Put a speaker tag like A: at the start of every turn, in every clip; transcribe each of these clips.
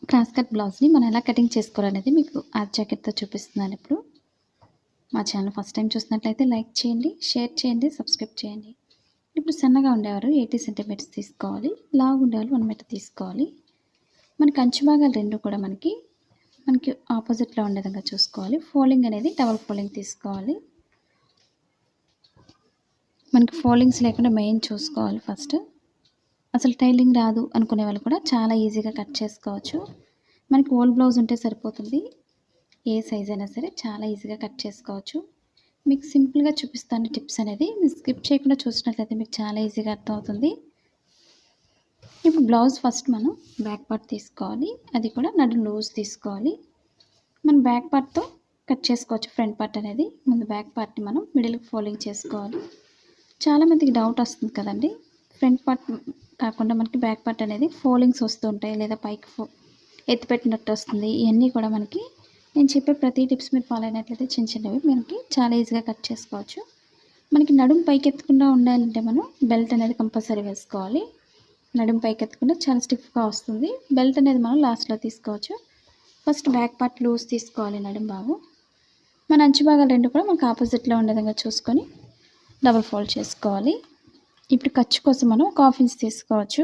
A: Cross cut బ్లౌజ్ని మనం ఎలా కటింగ్ చేసుకోవాలనేది మీకు ఆర్ట్ జాకెట్తో చూపిస్తున్నాను ఇప్పుడు. మా ఛానల్ ఫస్ట్ టైం చూసినట్లయితే లైక్ చేయండి, షేర్ చేయండి, సబ్స్క్రైబ్ చేయండి. ఇప్పుడు సన్నగా ఉండేవారు 80 సెంటీమీటర్స్ తీసుకోవాలి, లావుగా ఉండేవాళ్ళు 1 మీటర్ తీసుకోవాలి. మనకి అంచు భాగాలు రెండు కూడా మనకి ఆపోజిట్లో ఉండే విధంగా చూసుకోవాలి. ఫోల్డింగ్ అనేది డబల్ ఫోల్డింగ్ తీసుకోవాలి. మనకి ఫోల్డింగ్స్ లేకుండా మెయిన్ చూసుకోవాలి ఫస్ట్. అసలు టైలింగ్ రాదు అనుకునే వాళ్ళు కూడా చాలా ఈజీగా కట్ చేసుకోవచ్చు. మనకి ఓల్డ్ బ్లౌజ్ ఉంటే సరిపోతుంది. ఏ సైజ్ అయినా సరే చాలా ఈజీగా కట్ చేసుకోవచ్చు. మీకు సింపుల్గా చూపిస్తాను టిప్స్ అనేది. మీరు స్కిప్ చేయకుండా చూసినట్లయితే మీకు చాలా ఈజీగా అర్థమవుతుంది. ఇప్పుడు బ్లౌజ్ ఫస్ట్ మనం బ్యాక్ పార్ట్ తీసుకోవాలి. అది కూడా నడుం లూజ్ తీసుకోవాలి. మనం బ్యాక్ పార్ట్తో కట్ చేసుకోవచ్చు. ఫ్రంట్ పార్ట్ అనేది ముందు బ్యాక్ పార్ట్ని మనం మిడిల్కి ఫోల్డింగ్ చేసుకోవాలి. చాలామందికి డౌట్ వస్తుంది కదండి, ఫ్రంట్ పార్ట్ కాకుండా మనకి బ్యాక్ పార్ట్ అనేది ఫోల్డింగ్స్ వస్తూ ఉంటాయి, లేదా పైకి ఎత్తిపెట్టినట్టు వస్తుంది. ఇవన్నీ కూడా మనకి నేను చెప్పే ప్రతి టిప్స్ మీరు ఫాలో అయినట్లయితే చిన్న చిన్నవి మనకి చాలా ఈజీగా కట్ చేసుకోవచ్చు. మనకి నడుము పైకి ఎత్తకుండా ఉండాలంటే మనం బెల్ట్ అనేది కంపల్సరీ వేసుకోవాలి. నడుము పైకి ఎత్తకుండా చాలా స్టిఫ్గా వస్తుంది. బెల్ట్ అనేది మనం లాస్ట్లో తీసుకోవచ్చు. ఫస్ట్ బ్యాక్ పార్ట్ లూజ్ తీసుకోవాలి. నడుము భాగం మన అంచు భాగాలు రెండు కూడా మనకు ఆపోజిట్లో ఉండే విధంగా చూసుకొని డబుల్ ఫోల్డ్ చేసుకోవాలి. ఇప్పుడు ఖర్చు కోసం మనం ఒక 1/2 ఇంచ్ తీసుకోవచ్చు.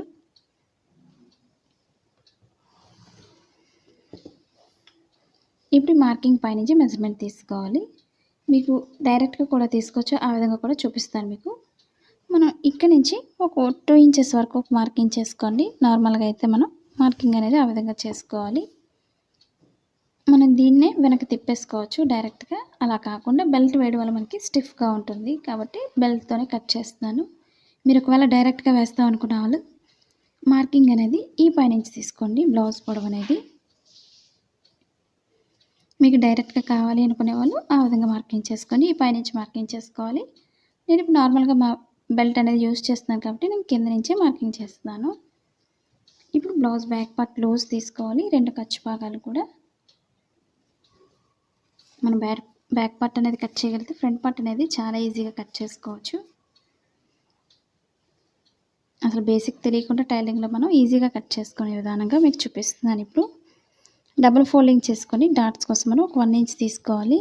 A: ఇప్పుడు మార్కింగ్ పైనుంచి మెజర్మెంట్ తీసుకోవాలి. మీకు డైరెక్ట్గా కూడా తీసుకోవచ్చు, ఆ విధంగా కూడా చూపిస్తాను మీకు. మనం ఇక్కడ నుంచి ఒక 2 ఇంచెస్ వరకు ఒక మార్కింగ్ చేసుకోండి. నార్మల్గా అయితే మనం మార్కింగ్ అనేది ఆ విధంగా చేసుకోవాలి. మనం దీన్నే వెనక్కి తిప్పేసుకోవచ్చు డైరెక్ట్గా. అలా కాకుండా బెల్ట్ వేయడం వల్ల మనకి స్టిఫ్గా ఉంటుంది కాబట్టి బెల్ట్తోనే కట్ చేస్తున్నాను. మీరు ఒకవేళ డైరెక్ట్గా వేస్తాం అనుకున్న వాళ్ళు మార్కింగ్ అనేది ఈ పైనుంచి తీసుకోండి. బ్లౌజ్ పొడవు అనేది మీకు డైరెక్ట్గా కావాలి అనుకునే వాళ్ళు ఆ విధంగా మార్కింగ్ చేసుకోండి. ఈ పైనుంచి మార్కింగ్ చేసుకోవాలి. నేను ఇప్పుడు నార్మల్గా బెల్ట్ అనేది యూజ్ చేస్తున్నాను కాబట్టి నేను కింద నుంచే మార్కింగ్ చేస్తున్నాను. ఇప్పుడు బ్లౌజ్ బ్యాక్ పార్ట్ లూజ్ తీసుకోవాలి. 2 ఖర్చు భాగాలు కూడా మనం బ్యాక్ పార్ట్ అనేది కట్ చేయగలిగితే ఫ్రంట్ పార్ట్ అనేది చాలా ఈజీగా కట్ చేసుకోవచ్చు. అసలు బేసిక్ తెలియకుండా టైలింగ్లో మనం ఈజీగా కట్ చేసుకునే విధానంగా మీకు చూపిస్తున్నాను. ఇప్పుడు డబుల్ ఫోల్డింగ్ చేసుకొని డాట్స్ కోసం మనం ఒక 1 ఇంచ్ తీసుకోవాలి.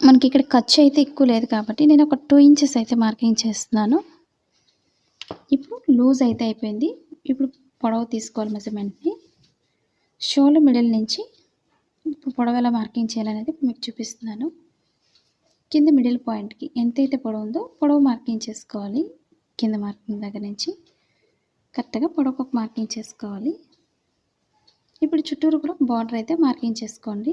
A: మనకి ఇక్కడ ఖర్చు అయితే ఎక్కువ లేదు కాబట్టి నేను ఒక 2 ఇంచెస్ అయితే మార్కింగ్ చేస్తున్నాను. ఇప్పుడు లూజ్ అయితే అయిపోయింది. ఇప్పుడు పొడవు తీసుకోవాలి. మెజర్మెంట్ని షోల్డర్ మిడిల్ నుంచి ఇప్పుడు పొడవు ఎలా మార్కింగ్ చేయాలనేది మీకు చూపిస్తున్నాను. కింద మిడిల్ పాయింట్కి ఎంతైతే పొడవు ఉందో పొడవు మార్కింగ్ చేసుకోవాలి. కింద మార్కింగ్ దగ్గర నుంచి కరెక్ట్గా పొడవుకు ఒక మార్కింగ్ చేసుకోవాలి. ఇప్పుడు చుట్టూరు కూడా బార్డర్ అయితే మార్కింగ్ చేసుకోండి.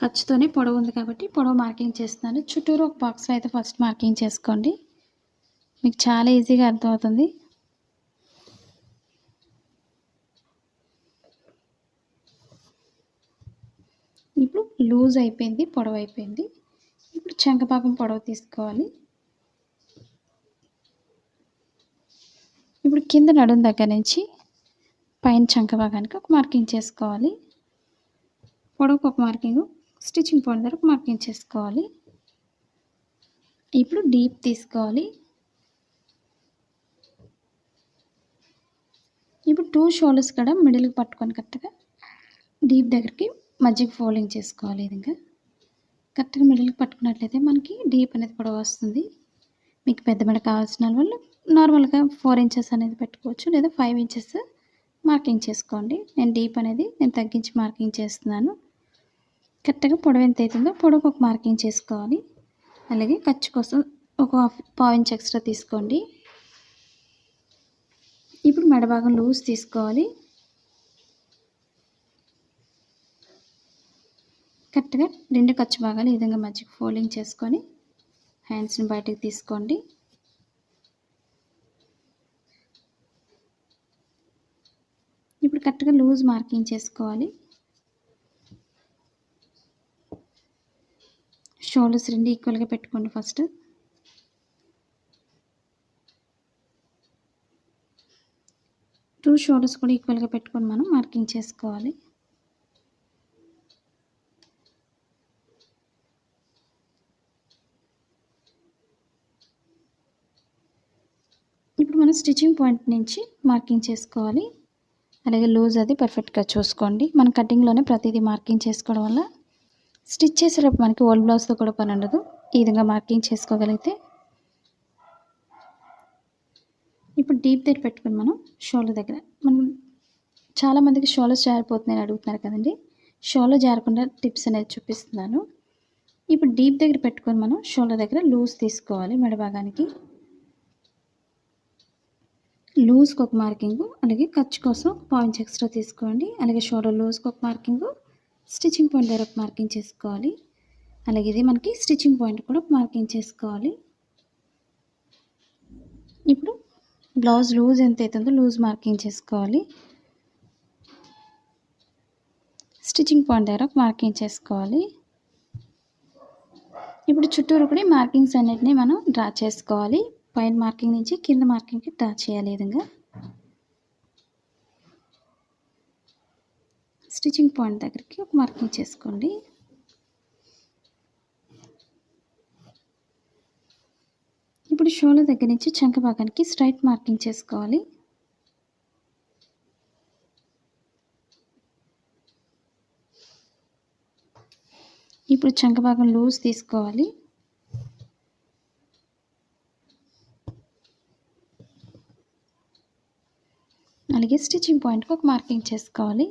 A: ఖర్చుతోనే పొడవు ఉంది కాబట్టి పొడవు మార్కింగ్ చేస్తున్నాను. చుట్టూరు ఒక బాక్స్లో అయితే ఫస్ట్ మార్కింగ్ చేసుకోండి. మీకు చాలా ఈజీగా అర్థమవుతుంది. ఇప్పుడు లూజ్ అయిపోయింది, పొడవు అయిపోయింది. ఇప్పుడు చంక భాగం పొడవు తీసుకోవాలి. ఇప్పుడు కింద నడుం దగ్గర నుంచి పైన చంక భాగానికి ఒక మార్కింగ్ చేసుకోవాలి. పొడవుకు ఒక మార్కింగ్, స్టిచ్చింగ్ పాయింట్ దగ్గర ఒక మార్కింగ్ చేసుకోవాలి. ఇప్పుడు డీప్ తీసుకోవాలి. ఇప్పుడు 2 షోల్డర్స్ కూడా మిడిల్కి పట్టుకొని కరెక్ట్గా డీప్ దగ్గరికి మధ్యకి ఫోల్డింగ్ చేసుకోవాలి. ఈ విధంగా కరెక్ట్గా మిడిల్కి పట్టుకున్నట్లయితే మనకి డీప్ అనేది పొడవు వస్తుంది. మీకు పెద్ద మెడ కావాల్సిన వాళ్ళు నార్మల్గా 4 ఇంచెస్ అనేది పెట్టుకోవచ్చు, లేదా 5 ఇంచెస్ మార్కింగ్ చేసుకోండి. నేను డీప్ అనేది తగ్గించి మార్కింగ్ చేస్తున్నాను. కరెక్ట్గా పొడవు ఎంత అవుతుందో పొడవుకు ఒక మార్కింగ్ చేసుకోవాలి. అలాగే ఖర్చు కోసం ఒక 1/2 ఇంచ్ ఎక్స్ట్రా తీసుకోండి. ఇప్పుడు మెడ భాగం లూజ్ తీసుకోవాలి. కరెక్ట్గా 2 ఖర్చు భాగాలు ఈ విధంగా మధ్యకి ఫోల్డింగ్ చేసుకొని హ్యాండ్స్ని బయటకు తీసుకోండి. ఇప్పుడు కరెక్ట్గా లూజ్ మార్కింగ్ చేసుకోవాలి. షోల్డర్స్ 2 ఈక్వల్గా పెట్టుకోండి. ఫస్ట్ 2 షోల్డర్స్ కూడా ఈక్వల్గా పెట్టుకొని మనం మార్కింగ్ చేసుకోవాలి. ఇప్పుడు మనం స్టిచ్చింగ్ పాయింట్ నుంచి మార్కింగ్ చేసుకోవాలి. అలాగే లూజ్ అది పర్ఫెక్ట్‌గా చూసుకోండి. మనం కటింగ్‌లోనే ప్రతీదీ మార్కింగ్ చేసుకోవడం వల్ల స్టిచ్ చేసేటప్పుడు మనకి ఓల్డ్ బ్లౌజ్‌తో కూడా పని ఉండదు. ఈ విధంగా మార్కింగ్ చేసుకోగలిగితే ఇప్పుడు డీప్ దగ్గర పెట్టుకొని మనం షోల్డర్ దగ్గర మనం చాలామందికి షోల్డర్స్ జారిపోతున్నాయని అడుగుతున్నారు కదండీ! షోల్డర్ జారకుండా టిప్స్ అనేది చూపిస్తున్నాను. ఇప్పుడు డీప్ దగ్గర పెట్టుకొని మనం షోల్డర్ దగ్గర లూజ్ తీసుకోవాలి మెడ భాగానికి. లూజ్‌కి ఒక మార్కింగు, అలాగే ఖర్చు కోసం ఒక పావించ్ ఎక్స్ట్రా తీసుకోండి. అలాగే షోల్డర్ లూజ్‌కి ఒక మార్కింగు, స్టిచ్చింగ్ పాయింట్ దగ్గర ఒక మార్కింగ్ చేసుకోవాలి. అలాగే ఇది మనకి స్టిచ్చింగ్ పాయింట్ కూడా ఒక మార్కింగ్ చేసుకోవాలి. ఇప్పుడు బ్లౌజ్ లూజ్ ఎంత అవుతుందో లూజ్ మార్కింగ్ చేసుకోవాలి. స్టిచ్చింగ్ పాయింట్ దగ్గర ఒక మార్కింగ్ చేసుకోవాలి. ఇప్పుడు చుట్టూరు కూడా మార్కింగ్స్ అన్నిటిని మనం డ్రా చేసుకోవాలి. పైన మార్కింగ్ నుంచి కింద మార్కింగ్‌కి డ్రా చేయాలి ఈ విధంగా. స్టిచ్చింగ్ పాయింట్ దగ్గరికి ఒక మార్కింగ్ చేసుకోండి. ఇప్పుడు షోల్డర్ దగ్గర నుంచి చంక భాగానికి స్ట్రైట్ మార్కింగ్ చేసుకోవాలి. ఇప్పుడు చంక భాగం లూజ్ తీసుకోవాలి. అలాగే స్టిచ్చింగ్ పాయింట్‌కి ఒక మార్కింగ్ చేసుకోవాలి.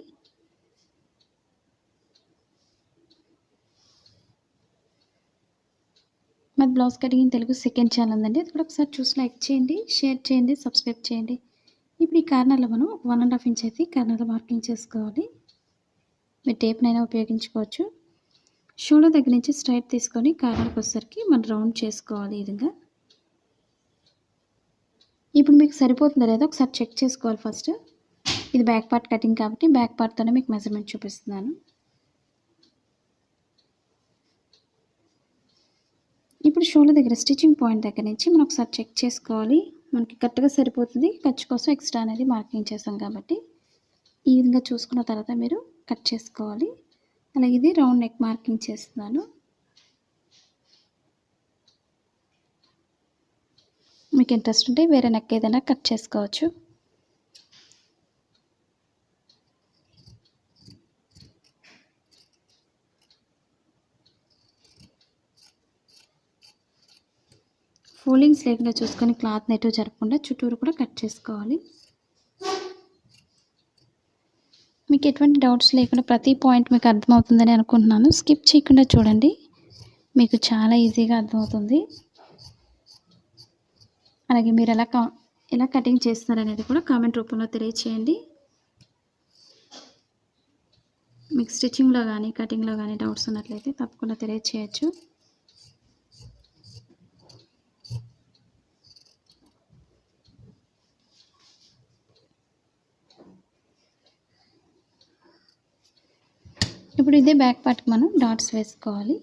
A: మరి blouse cutting in Telugu second channel ఉందండి. అది కూడా ఒకసారి చూసి లైక్ చేయండి, షేర్ చేయండి, సబ్స్క్రైబ్ చేయండి. ఇప్పుడు ఈ కార్నర్‌లో మనం 1½ ఇంచ్ అయితే కార్నర్‌లో మార్కింగ్ చేసుకోవాలి. మీరు టేప్‌నైనా ఉపయోగించుకోవచ్చు. షోల్డర్ దగ్గర నుంచి స్ట్రైట్ తీసుకొని కార్నర్‌కి వచ్చేసరికి మనం రౌండ్ చేసుకోవాలి ఈ విధంగా. ఇప్పుడు మీకు సరిపోతుందో లేదో ఒకసారి చెక్ చేసుకోవాలి ఫస్ట్. ఇది బ్యాక్ పార్ట్ కటింగ్ కాబట్టి బ్యాక్ పార్ట్‌తోనే మీకు మెజర్‌మెంట్ చూపిస్తున్నాను. ఇప్పుడు షోల్డర్ దగ్గర స్టిచ్చింగ్ పాయింట్ దగ్గర నుంచి మనం ఒకసారి చెక్ చేసుకోవాలి. మనకి కరెక్ట్‌గా సరిపోతుంది. ఖర్చు కోసం ఎక్స్ట్రా అనేది మార్కింగ్ చేసాం కాబట్టి ఈ విధంగా చూసుకున్న తర్వాత మీరు కట్ చేసుకోవాలి. అలాగే ఇది రౌండ్ నెక్ మార్కింగ్ చేస్తున్నాను. మీకు ఇంట్రెస్ట్ ఉంటే వేరే నెక్ ఏదైనా కట్ చేసుకోవచ్చు. ఫోల్డింగ్స్ లేకుండా చూసుకొని క్లాత్ నెట్ జరపకుండా చుట్టూరు కూడా కట్ చేసుకోవాలి. మీకు ఎటువంటి డౌట్స్ లేకుండా ప్రతి పాయింట్ మీకు అర్థమవుతుందని అనుకుంటున్నాను. స్కిప్ చేయకుండా చూడండి. మీకు చాలా ఈజీగా అర్థమవుతుంది. అలాగే మీరు ఎలా కటింగ్ చేస్తున్నారనేది కూడా కామెంట్ రూపంలో తెలియచేయండి. మీకు స్టిచ్చింగ్‌లో కానీ కటింగ్‌లో కానీ డౌట్స్ ఉన్నట్లయితే తప్పకుండా తెలియచేయచ్చు. ఇప్పుడు ఇదే బ్యాక్ పార్ట్‌కి మనం డాట్స్ వేసుకోవాలి.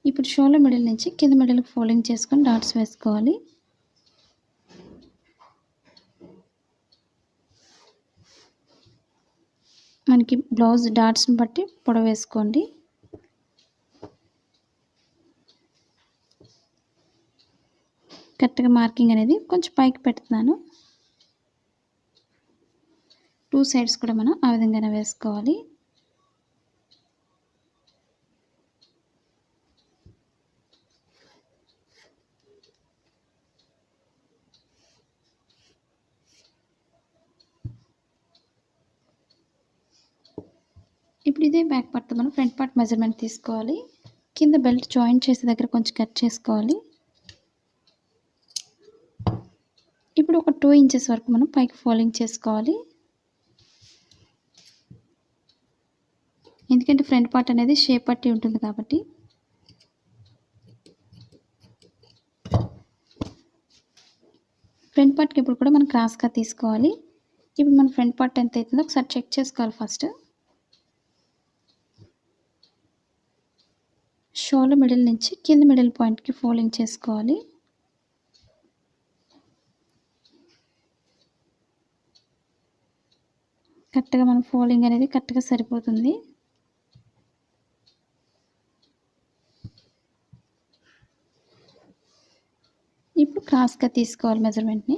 A: ఇప్పుడు షోల్డర్ మిడిల్ నుంచి కింద మిడిల్‌కి ఫోల్డింగ్ చేసుకొని డాట్స్ వేసుకోవాలి. మనకి బ్లౌజ్ డాట్స్‌ని బట్టి పొడవు వేసుకోండి. కరెక్ట్‌గా మార్కింగ్ అనేది కొంచెం పైకి పెడుతున్నాను. 2 సైడ్స్ కూడా మనం ఆ విధంగానే వేసుకోవాలి. ఇప్పుడు ఇదే బ్యాక్ పార్ట్‌తో మనం ఫ్రంట్ పార్ట్ మెజర్‌మెంట్ తీసుకోవాలి. కింద బెల్ట్ జాయింట్ చేసే దగ్గర కొంచెం కట్ చేసుకోవాలి. ఇప్పుడు ఒక 2 ఇంచెస్ వరకు మనం పైకి ఫోల్డింగ్ చేసుకోవాలి. ఎందుకంటే ఫ్రంట్ పార్ట్ అనేది షేప్ పట్టి ఉంటుంది కాబట్టి. ఫ్రంట్ పార్ట్‌కి ఇప్పుడు కూడా మనం క్రాస్‌గా తీసుకోవాలి. ఇప్పుడు మన ఫ్రంట్ పార్ట్ ఎంత అవుతుందో ఒకసారి చెక్ చేసుకోవాలి ఫస్ట్. షోల్డర్ మిడిల్ నుంచి కింద మిడిల్ పాయింట్‌కి ఫోల్డింగ్ చేసుకోవాలి. కరెక్ట్‌గా మనం ఫోల్డింగ్ అనేది కరెక్ట్‌గా సరిపోతుంది. ఇప్పుడు క్రాస్‌గా తీసుకోవాలి మెజర్‌మెంట్‌ని.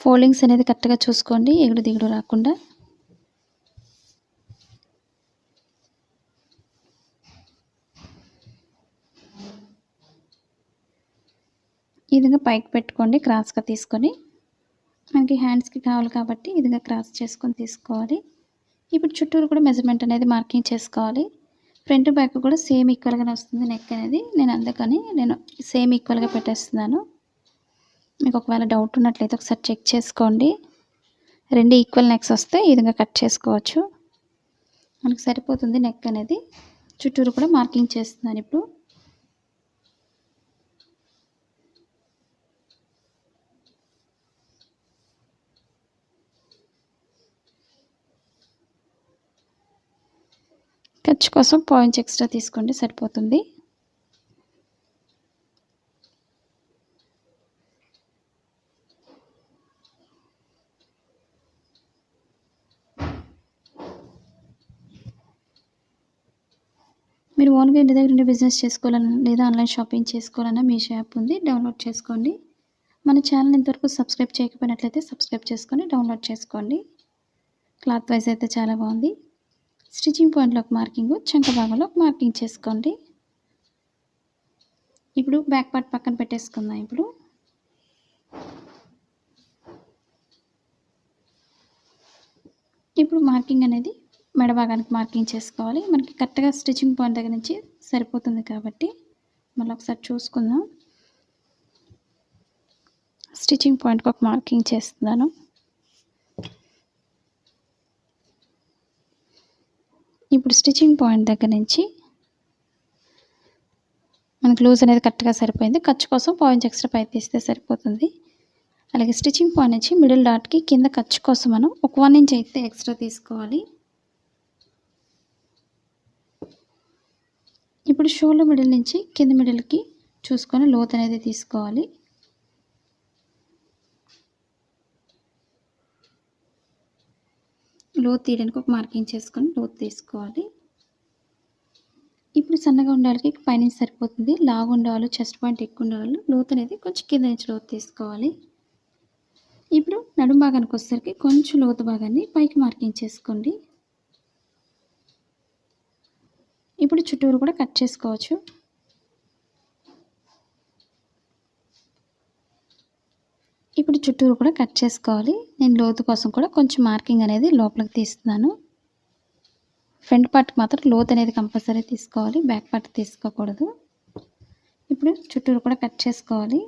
A: ఫోల్డింగ్స్ అనేది కరెక్ట్‌గా చూసుకోండి. ఎగుడు దిగుడు రాకుండా. ఈ విధంగా పైకి పెట్టుకోండి క్రాస్‌గా తీసుకొని. మనకి హ్యాండ్స్‌కి కావాలి కాబట్టి ఈ విధంగా క్రాస్ చేసుకొని తీసుకోవాలి. ఇప్పుడు చుట్టూరు కూడా మెజర్‌మెంట్ అనేది మార్కింగ్ చేసుకోవాలి. ఫ్రంట్, బ్యాక్ కూడా సేమ్ ఈక్వల్‌గానే వస్తుంది నెక్ అనేది. అందుకని సేమ్ ఈక్వల్‌గా పెట్టేస్తున్నాను. మీకు ఒకవేళ డౌట్ ఉన్నట్లయితే ఒకసారి చెక్ చేసుకోండి. 2 ఈక్వల్ నెక్స్ వస్తే ఈ విధంగా కట్ చేసుకోవచ్చు. మనకు సరిపోతుంది నెక్ అనేది. చుట్టూరు కూడా మార్కింగ్ చేస్తున్నాను ఇప్పుడు. ఖర్చు కోసం పాయింట్స్ ఎక్స్ట్రా తీసుకోండి సరిపోతుంది. మీరు ఓన్‌గా ఇంటి దగ్గర ఉండి బిజినెస్ చేసుకోవాలన్నా లేదా ఆన్‌లైన్ షాపింగ్ చేసుకోవాలన్నా మీషో యాప్ ఉంది. డౌన్‌లోడ్ చేసుకోండి. మన ఛానల్ ఇంతవరకు సబ్స్క్రైబ్ చేయకపోయినట్లయితే సబ్స్క్రైబ్ చేసుకొని డౌన్‌లోడ్ చేసుకోండి. క్లాత్ వైజ్ అయితే చాలా బాగుంది. స్టిచ్చింగ్ పాయింట్‌లో ఒక మార్కింగు, చంక భాగంలో ఒక మార్కింగ్ చేసుకోండి. ఇప్పుడు బ్యాక్ పార్ట్ పక్కన పెట్టేసుకుందాం ఇప్పుడు. ఇప్పుడు మార్కింగ్ అనేది మెడ భాగానికి మార్కింగ్ చేసుకోవాలి. మనకి కరెక్ట్‌గా స్టిచ్చింగ్ పాయింట్ దగ్గర నుంచి సరిపోతుంది కాబట్టి మళ్ళీ ఒకసారి చూసుకుందాం. స్టిచ్చింగ్ పాయింట్‌కి ఒక మార్కింగ్ చేస్తున్నాను. ఇప్పుడు స్టిచ్చింగ్ పాయింట్ దగ్గర నుంచి మనకు లూజ్ అనేది కరెక్ట్‌గా సరిపోయింది. ఖర్చు కోసం పాయింట్స్ ఎక్స్ట్రా పైకి తీస్తే సరిపోతుంది. అలాగే స్టిచ్చింగ్ పాయింట్ నుంచి మిడిల్ డాట్‌కి కింద ఖర్చు కోసం మనం ఒక 1 ఇంచ్ అయితే ఎక్స్ట్రా తీసుకోవాలి. ఇప్పుడు షోల్డర్ మిడిల్ నుంచి కింద మిడిల్‌కి చూసుకొని లోత్ అనేది తీసుకోవాలి. లోత్ తీయడానికి ఒక మార్కింగ్ చేసుకొని లోత్ తీసుకోవాలి. ఇప్పుడు సన్నగా ఉండే వాళ్ళకి పైనుంచి సరిపోతుంది. లావుగా ఉండేవాళ్ళు చెస్ట్ పాయింట్ ఎక్కువ ఉండేవాళ్ళు లోత్ అనేది కొంచెం కింద నుంచి లోతు తీసుకోవాలి. ఇప్పుడు నడుము భాగానికి వచ్చేసరికి కొంచెం లోతు భాగాన్ని పైకి మార్కింగ్ చేసుకోండి. ఇప్పుడు చుట్టూరు కూడా కట్ చేసుకోవచ్చు. ఇప్పుడు చుట్టూరు కూడా కట్ చేసుకోవాలి. నేను లోతు కోసం కూడా కొంచెం మార్కింగ్ అనేది లోపలికి తీస్తున్నాను. ఫ్రంట్ పార్ట్కి మాత్రం లోత్ అనేది కంపల్సరీ తీసుకోవాలి. బ్యాక్ పార్ట్ తీసుకోకూడదు. ఇప్పుడు చుట్టూరు కూడా కట్ చేసుకోవాలి.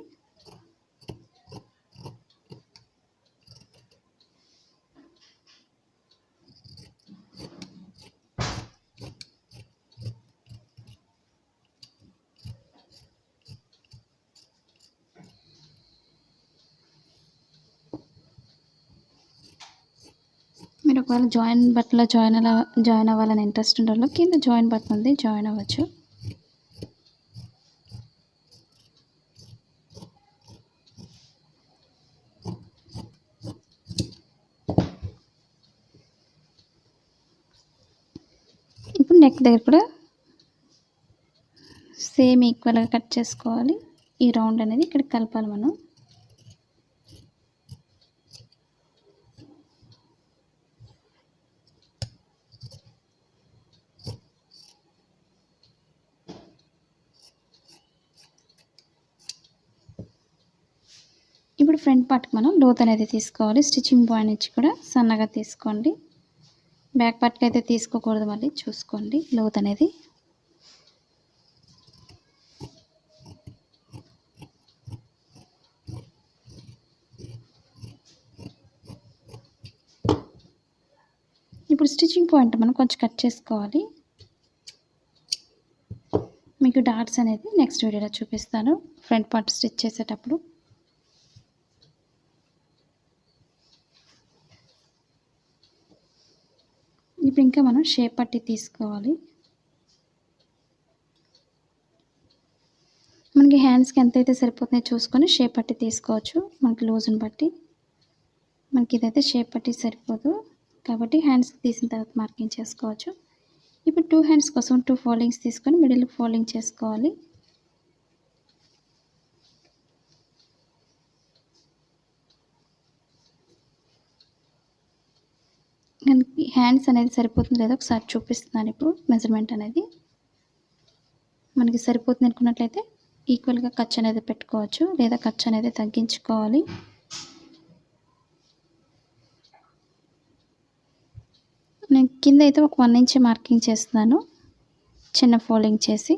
A: మీరు ఒకవేళ బట్టలో జాయిన్ అవ్వాలని ఇంట్రెస్ట్ ఉండాలో కింద జాయిన్ బటన్ ఉంది, జాయిన్ అవ్వచ్చు. ఇప్పుడు నెక్ దగ్గర కూడా సేమ్ ఈక్వల్గా కట్ చేసుకోవాలి. ఈ రౌండ్ అనేది ఇక్కడ కలపాలి మనం. ఇప్పుడు ఫ్రంట్ పార్ట్కి మనం లోత్ అనేది తీసుకోవాలి. స్టిచ్చింగ్ పాయింట్ నుంచి కూడా సన్నగా తీసుకోండి. బ్యాక్ పార్ట్కి అయితే తీసుకోకూడదు, మళ్ళీ చూసుకోండి లోత్ అనేది. ఇప్పుడు స్టిచ్చింగ్ పాయింట్ మనం కొంచెం కట్ చేసుకోవాలి. మీకు డాట్స్ అనేది నెక్స్ట్ వీడియోలో చూపిస్తాను ఫ్రంట్ పార్ట్ స్టిచ్ చేసేటప్పుడు. ఇప్పుడు ఇంకా మనం షేప్ పట్టి తీసుకోవాలి. మనకి హ్యాండ్స్కి ఎంతైతే సరిపోతుందో చూసుకొని షేప్ పట్టి తీసుకోవచ్చు మనకి లూజ్ని బట్టి. మనకి ఇదైతే షేప్ పట్టి సరిపోదు కాబట్టి హ్యాండ్స్ తీసిన తర్వాత మార్కింగ్ చేసుకోవచ్చు. ఇప్పుడు 2 హ్యాండ్స్ కోసం 2 ఫోల్డింగ్స్ తీసుకొని మిడిల్ ఫోల్డింగ్ చేసుకోవాలి. మనకి హ్యాండ్స్ అనేది సరిపోతుందో లేదో ఒకసారి చూపిస్తున్నాను. ఇప్పుడు మెజర్మెంట్ అనేది మనకి సరిపోతుంది అనుకున్నట్లయితే ఈక్వల్గా ఖర్చు అనేది పెట్టుకోవచ్చు, లేదా ఖర్చు అనేది తగ్గించుకోవాలి. నేను కింద అయితే ఒక 1 ఇంచ్ మార్కింగ్ చేస్తున్నాను, చిన్న ఫోల్డింగ్ చేసి.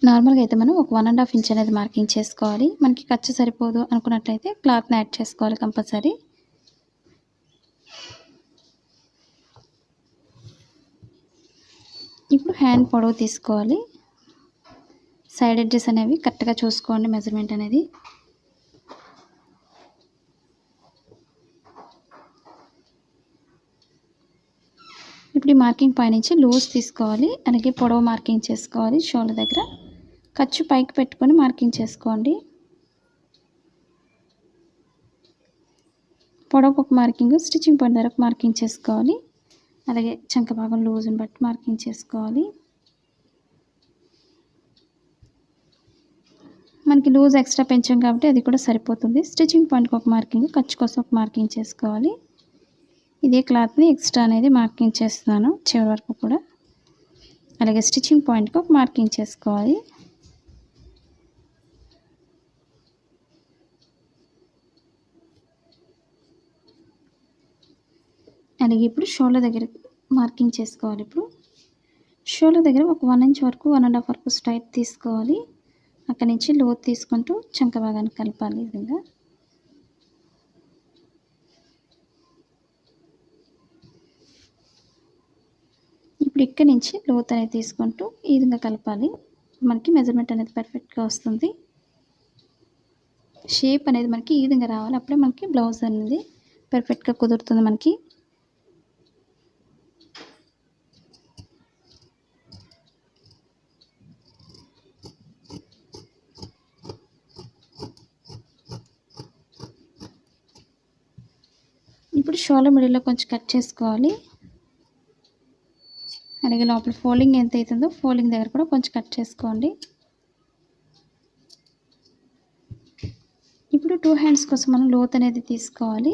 A: నార్మల్గా అయితే మనం ఒక 1.5 ఇంచ్ అనేది మార్కింగ్ చేసుకోవాలి. మనకి ఖర్చు సరిపోదు అనుకున్నట్లయితే క్లాత్ని యాడ్ చేసుకోవాలి కంపల్సరీ. ఇప్పుడు హ్యాండ్ పొడవు తీసుకోవాలి. సైడ్ ఎడ్జెస్ అనేవి కరెక్ట్గా చూసుకోండి మెజర్మెంట్ అనేది. ఇప్పుడు ఈ మార్కింగ్ పైనుంచి లూజ్ తీసుకోవాలి, అలాగే పొడవు మార్కింగ్ చేసుకోవాలి. షోల్డర్ దగ్గర ఖర్చు పైకి పెట్టుకొని మార్కింగ్ చేసుకోండి. పొడవుకు ఒక మార్కింగ్, స్టిచ్చింగ్ పాయింట్ దగ్గర మార్కింగ్ చేసుకోవాలి. అలాగే చంక భాగం లూజ్ని బట్టి మార్కింగ్ చేసుకోవాలి. మనకి లూజ్ ఎక్స్ట్రా పెంచాం కాబట్టి అది కూడా సరిపోతుంది. స్టిచ్చింగ్ పాయింట్కి ఒక మార్కింగ్, ఖర్చు కోసం ఒక మార్కింగ్ చేసుకోవాలి. ఇదే క్లాత్ని ఎక్స్ట్రా అనేది మార్కింగ్ చేస్తున్నాను చివరి వరకు కూడా. అలాగే స్టిచ్చింగ్ పాయింట్కి ఒక మార్కింగ్ చేసుకోవాలి. అలాగే ఇప్పుడు షోల్డర్ దగ్గర మార్కింగ్ చేసుకోవాలి. ఇప్పుడు షోల్డర్ దగ్గర ఒక 1 ఇంచ్ వరకు 1.5 వరకు స్ట్రైట్ తీసుకోవాలి. అక్కడి నుంచి లోతు తీసుకుంటూ చంక భాగాన్ని కలపాలి. ఈ విధంగా ఇప్పుడు ఇక్కడి నుంచి లోతు అనేది తీసుకుంటూ ఈ విధంగా కలపాలి. మనకి మెజర్మెంట్ అనేది పర్ఫెక్ట్గా వస్తుంది. షేప్ అనేది మనకి ఈ విధంగా రావాలి, అప్పుడే మనకి బ్లౌజ్ అనేది పర్ఫెక్ట్గా కుదురుతుంది మనకి. ఇప్పుడు షోల్డర్ మిడిల్లో కొంచెం కట్ చేసుకోవాలి. అలాగే లోపల ఫోల్డింగ్ ఎంత అవుతుందో ఫోల్డింగ్ దగ్గర కూడా కొంచెం కట్ చేసుకోండి. ఇప్పుడు 2 హ్యాండ్స్ కోసం మనం లోత్ అనేది తీసుకోవాలి.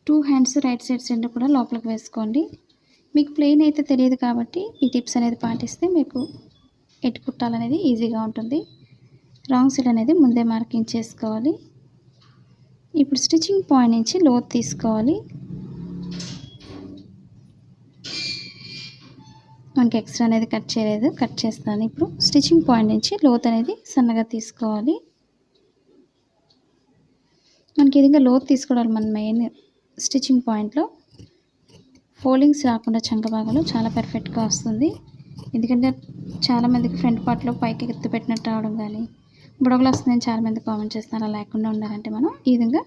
A: Two hands right side centre కూడా లోపలికి వేసుకోండి. మీకు ప్లెయిన్ అయితే తెలియదు కాబట్టి ఈ టిప్స్ అనేది పాటిస్తే మీకు ఎటు కుట్టాలనేది ఈజీగా ఉంటుంది. రాంగ్ సైడ్ అనేది ముందే మార్కింగ్ చేసుకోవాలి. ఇప్పుడు స్టిచ్చింగ్ పాయింట్ నుంచి లోతు తీసుకోవాలి. మనకి ఎక్స్ట్రా అనేది కట్ చేయలేదు, కట్ చేస్తాను. ఇప్పుడు స్టిచ్చింగ్ పాయింట్ నుంచి లోతు అనేది సన్నగా తీసుకోవాలి. మనకి ఈ విధంగా లోతు తీసుకోవడం మన మెయిన్ స్టిచ్చింగ్ పాయింట్లో ఫోల్డింగ్స్ రాకుండా చంక భాగంలో చాలా పర్ఫెక్ట్గా వస్తుంది. ఎందుకంటే చాలామందికి ఫ్రంట్ పార్ట్లో పైకి ఎత్తి పెట్టినట్టు రావడం కానీ బుడగలు వస్తుందని చాలామంది కామెంట్ చేస్తున్నారు. అలా లేకుండా ఉండాలంటే మనం ఈ విధంగా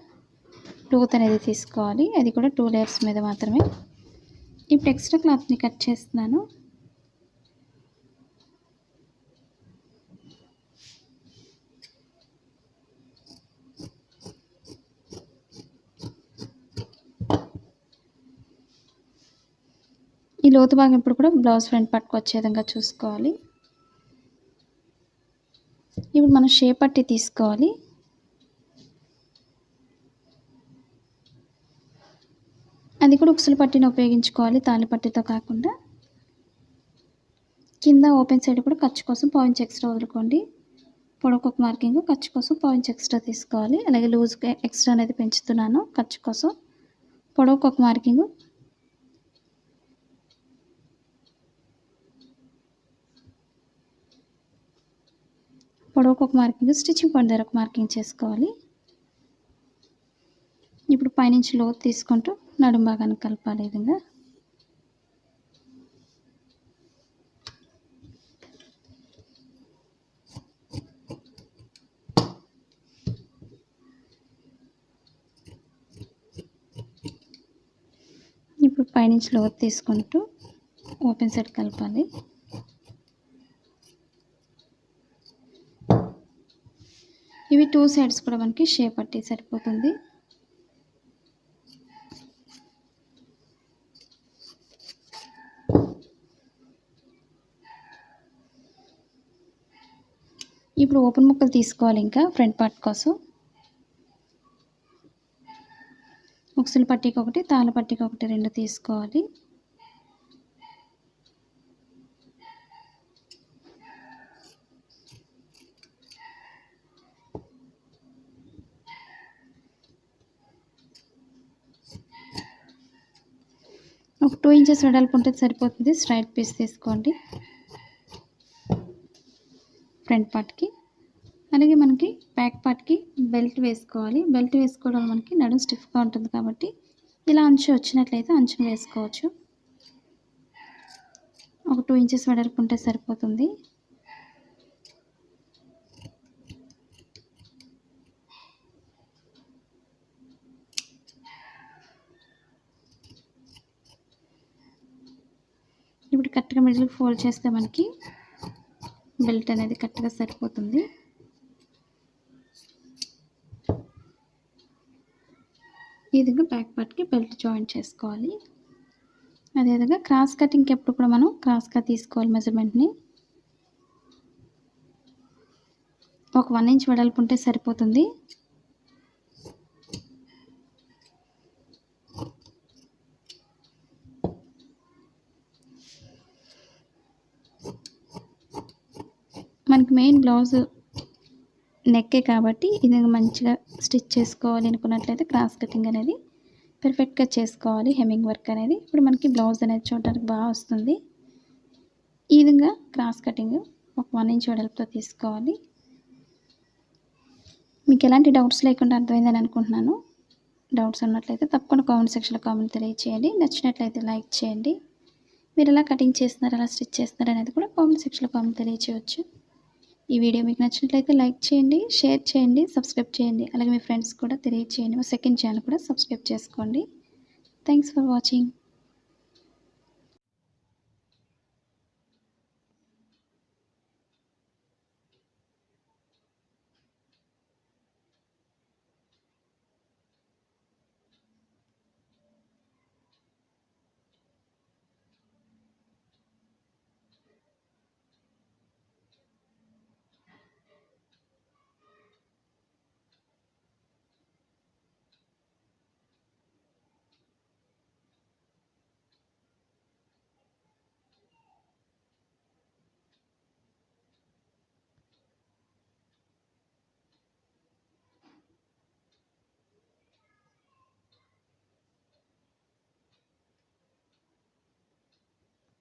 A: లోత్ అనేది తీసుకోవాలి. అది కూడా 2 లేయర్స్ మీద మాత్రమే. ఇప్పుడు ఎక్స్ట్రా క్లాత్ని కట్ చేస్తున్నాను. ఈ లోతు భాగం ఇప్పుడు కూడా బ్లౌజ్ ఫ్రంట్ పట్టుకు వచ్చే విధంగా చూసుకోవాలి. ఇప్పుడు మనం షేప్ పట్టి తీసుకోవాలి. అది కూడా ఉక్సులు పట్టిని ఉపయోగించుకోవాలి, తాళి పట్టితో కాకుండా. కింద ఓపెన్ సైడ్ కూడా ఖర్చు కోసం 1/2 ఇంచ్ ఎక్స్ట్రా వదులుకోండి. పొడవుకు ఒక మార్కింగ్, ఖర్చు కోసం 1/2 ఇంచ్ ఎక్స్ట్రా తీసుకోవాలి. అలాగే లూజ్గా ఎక్స్ట్రా అనేది పెంచుతున్నాను ఖర్చు కోసం. పొడవుకు ఒక మార్కింగ్, పొడవుకు ఒక మార్కింగ్, స్టిచ్చింగ్ పాయింట్ దగ్గర ఒక మార్కింగ్ చేసుకోవాలి. ఇప్పుడు పైనుంచి లోతు తీసుకుంటూ నడుం భాగాన్ని కలపాలి. ఈ విధంగా పైనుంచి లోతు తీసుకుంటూ ఓపెన్ సైడ్ కలపాలి. ఇవి 2 సైడ్స్ కూడా మనకి షేప్ పట్టి సరిపోతుంది. ఇప్పుడు ఓపెన్ ముక్కలు తీసుకోవాలి. ఇంకా ఫ్రంట్ పార్ట్ కోసం ఉక్సుల పట్టీకి ఒకటి, తాళ్ళ పట్టీకి ఒకటి 2 తీసుకోవాలి. ఒక 2 ఇంచెస్ వెడల్పు ఉంటే సరిపోతుంది. స్ట్రైట్ పీస్ తీసుకోండి ఫ్రంట్ పార్ట్కి. అలాగే మనకి బ్యాక్ పార్ట్కి బెల్ట్ వేసుకోవాలి. బెల్ట్ వేసుకోవడం వల్ల మనకి నడుం స్టిఫ్గా ఉంటుంది కాబట్టి ఇలా అంచు వచ్చినట్లయితే అంచుని వేసుకోవచ్చు. ఒక 2 ఇంచెస్ వెడల్పు ఉంటే సరిపోతుంది. ఇప్పుడు కరెక్ట్గా మిడిల్కి ఫోల్డ్ చేస్తే మనకి బెల్ట్ అనేది కరెక్ట్గా సరిపోతుంది. ఈ విధంగా బ్యాక్ పార్ట్కి బెల్ట్ జాయింట్ చేసుకోవాలి. అదేవిధంగా క్రాస్ కటింగ్కి ఎప్పుడు కూడా మనం క్రాస్గా తీసుకోవాలి. మెజర్మెంట్ని ఒక 1 ఇంచ్ వెడల్పు ఉంటే సరిపోతుంది. మనకి మెయిన్ బ్లౌజ్ నెక్కే కాబట్టి ఇది మంచిగా స్టిచ్ చేసుకోవాలి అనుకున్నట్లయితే క్రాస్ కటింగ్ అనేది పర్ఫెక్ట్గా చేసుకోవాలి. హెమ్మింగ్ వర్క్ అనేది ఇప్పుడు మనకి బ్లౌజ్ అనేది చూడడానికి బాగా వస్తుంది. ఈ విధంగా క్రాస్ కటింగ్ ఒక 1 ఇంచ్ వెడల్పుతో తీసుకోవాలి. మీకు ఎలాంటి డౌట్స్ లేకుండా అర్థమైందని అనుకుంటున్నాను. డౌట్స్ ఉన్నట్లయితే తప్పకుండా కామెంట్ సెక్షన్లో కామెంట్ తెలియచేయండి. నచ్చినట్లయితే లైక్ చేయండి. మీరు ఎలా కటింగ్ చేస్తున్నారు, ఎలా స్టిచ్ చేస్తున్నారు అనేది కూడా కామెంట్ సెక్షన్లో కామెంట్ తెలియచేయవచ్చు. ఈ వీడియో మీకు నచ్చినట్లయితే లైక్ చేయండి, షేర్ చేయండి, సబ్స్క్రైబ్ చేయండి. అలాగే మీ ఫ్రెండ్స్ కూడా తెలియచేయండి. మా సెకండ్ ఛానల్ కూడా సబ్స్క్రైబ్ చేసుకోండి. Thanks for watching.